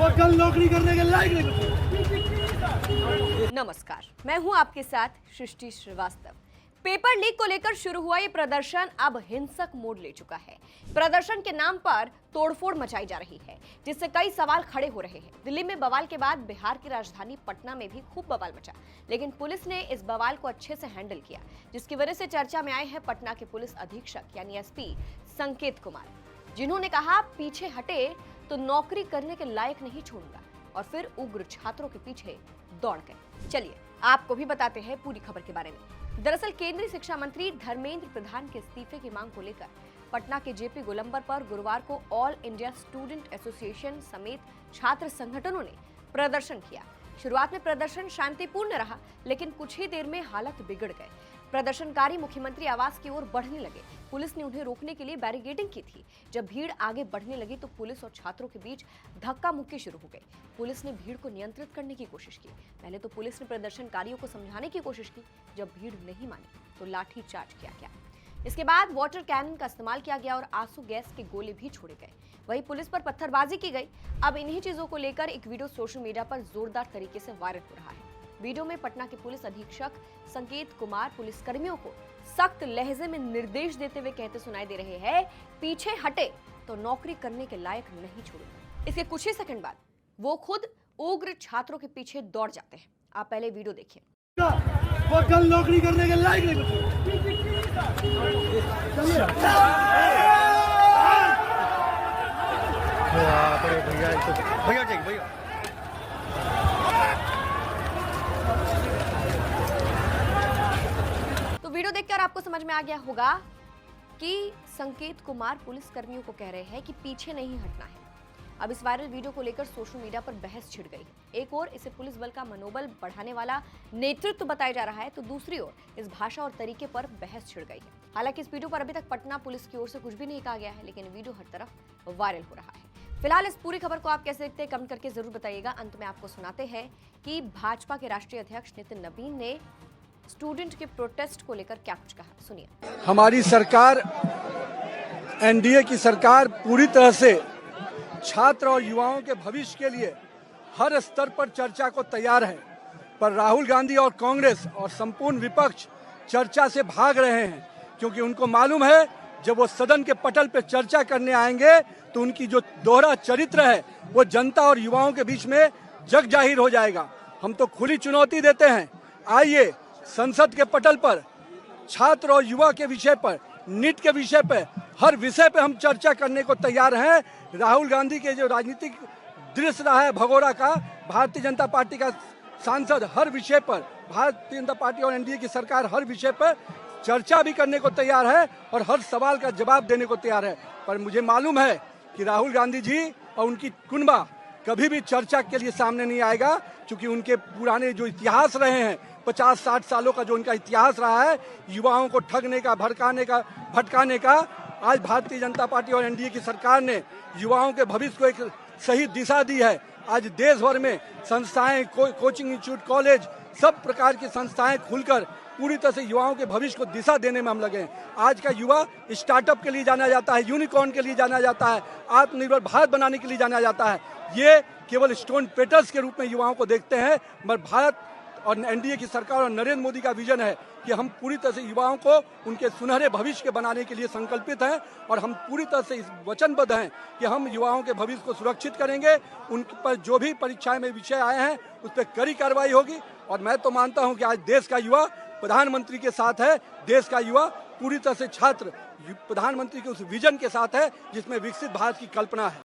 वो कल नौकरी करने के लायक नहीं बचे। नमस्कार, मैं हूं आपके साथ सृष्टि श्रीवास्तव। पेपर लीक को लेकर शुरू हुआ ये प्रदर्शन अब हिंसक मोड़ ले चुका है। प्रदर्शन के नाम पर तोड़फोड़ मचाई जा रही है, जिससे कई सवाल खड़े हो रहे हैं। दिल्ली में बवाल के बाद बिहार की राजधानी पटना में भी खूब बवाल मचा, लेकिन पुलिस ने इस बवाल को अच्छे से हैंडल किया, जिसकी वजह से चर्चा में आए हैं पटना के पुलिस अधीक्षक यानी एसपी संकेत कुमार, जिन्होंने कहा पीछे हटे तो नौकरी करने के लायक नहीं छोड़ूंगा, और फिर उग्र छात्रों के पीछे दौड़ गए। चलिए आपको भी बताते हैं पूरी खबर के बारे में। दरअसल केंद्रीय शिक्षा मंत्री धर्मेंद्र प्रधान के इस्तीफे की मांग को लेकर पटना के जेपी गोलंबर पर गुरुवार को ऑल इंडिया स्टूडेंट एसोसिएशन समेत छात्र संगठनों ने प्रदर्शन किया। शुरुआत में प्रदर्शन शांतिपूर्ण रहा, लेकिन कुछ ही देर में हालत बिगड़ गए। प्रदर्शनकारी मुख्यमंत्री आवास की ओर बढ़ने लगे। पुलिस ने उन्हें रोकने के लिए बैरिकेडिंग की थी। जब भीड़ आगे बढ़ने लगी तो पुलिस और छात्रों के बीच धक्का मुक्की शुरू हो गई। पुलिस ने भीड़ को नियंत्रित करने की कोशिश की। पहले तो पुलिस ने प्रदर्शनकारियों को समझाने की कोशिश की। जब भीड़ नहीं मानी तो लाठी चार्ज किया गया। इसके बाद वाटर कैनन का इस्तेमाल किया गया और आंसू गैस के गोले भी छोड़े गए। वहीं पुलिस पर पत्थरबाजी की गई। अब इन्हीं चीजों को लेकर एक वीडियो सोशल मीडिया पर जोरदार तरीके से वायरल हो रहा है। वीडियो में पटना के पुलिस अधीक्षक संकेत कुमार पुलिसकर्मियों को सख्त लहजे में निर्देश देते हुए कहते सुनाई दे रहे हैं, पीछे हटे तो नौकरी करने के लायक नहीं छोड़ूंगा। इसके कुछ ही सेकंड बाद वो खुद उग्र छात्रों के पीछे दौड़ जाते हैं। आप पहले वीडियो देखिए। वो कल नौकरी करने के लायक नहीं बचे। भैया तो वीडियो देखकर आपको समझ में आ गया होगा कि संकेत कुमार पुलिस कर्मियों को कह रहे हैं कि पीछे नहीं हटना है। अब इस वायरल वीडियो को लेकर सोशल मीडिया पर बहस छिड़ गई है। एक ओर इसे पुलिस बल का मनोबल बढ़ाने वाला नेतृत्व बताया जा रहा है, तो दूसरी ओर इस भाषा और तरीके पर बहस छिड़ गई है। हालांकि इस वीडियो पर अभी तक पटना पुलिस की ओर से कुछ भी नहीं कहा गया है, लेकिन वीडियो हर तरफ वायरल हो रहा है। फिलहाल इस पूरी खबर को आप कैसे देखते हैं कमेंट करके जरूर बताइएगा। अंत में आपको सुनाते हैं कि भाजपा के राष्ट्रीय अध्यक्ष नितिन नवीन ने स्टूडेंट के प्रोटेस्ट को लेकर क्या कुछ कहा, सुनिए। हमारी सरकार, एनडीए की सरकार पूरी तरह से छात्र और युवाओं के भविष्य के लिए हर स्तर पर चर्चा को तैयार है, पर राहुल गांधी और कांग्रेस और संपूर्ण विपक्ष चर्चा से भाग रहे हैं, क्योंकि उनको मालूम है जब वो सदन के पटल पर चर्चा करने आएंगे तो उनकी जो दोहरा चरित्र है वो जनता और युवाओं के बीच में जग जाहिर हो जाएगा। हम तो खुली चुनौती देते हैं, आइए संसद के पटल पर छात्र और युवा के विषय पर, नीट के विषय पर, हर विषय पे हम चर्चा करने को तैयार हैं। राहुल गांधी के जो राजनीतिक दृश्य रहा है भगोड़ा का, भारतीय जनता पार्टी का सांसद हर विषय पर, भारतीय जनता पार्टी और एनडीए की सरकार हर विषय पर चर्चा भी करने को तैयार है और हर सवाल का जवाब देने को तैयार है। पर मुझे मालूम है कि राहुल गांधी जी और उनकी कुनबा कभी भी चर्चा के लिए सामने नहीं आएगा, क्योंकि उनके पुराने जो इतिहास रहे हैं, 50-60 सालों का जो उनका इतिहास रहा है युवाओं को ठगने का, भटकाने का, आज भारतीय जनता पार्टी और एनडीए की सरकार ने युवाओं के भविष्य को एक सही दिशा दी है। आज देश भर में संस्थाएं, कोचिंग इंस्टीट्यूट, कॉलेज, सब प्रकार की संस्थाएं खुलकर पूरी तरह से युवाओं के भविष्य को दिशा देने में हम लगे हैं। आज का युवा स्टार्टअप के लिए जाना जाता है, यूनिकॉर्न के लिए जाना जाता है, आत्मनिर्भर भारत बनाने के लिए जाना जाता है। ये केवल स्टोन पेटर्स के रूप में युवाओं को देखते हैं, मगर भारत और एनडीए की सरकार और नरेंद्र मोदी का विजन है कि हम पूरी तरह से युवाओं को उनके सुनहरे भविष्य के बनाने के लिए संकल्पित हैं, और हम पूरी तरह से इस वचनबद्ध हैं कि हम युवाओं के भविष्य को सुरक्षित करेंगे। उन पर जो भी परीक्षाएं में विषय आए हैं उस पर कड़ी कार्रवाई होगी। और मैं तो मानता हूं कि आज देश का युवा प्रधानमंत्री के साथ है, देश का युवा पूरी तरह से छात्र प्रधानमंत्री के उस विजन के साथ है जिसमें विकसित भारत की कल्पना है।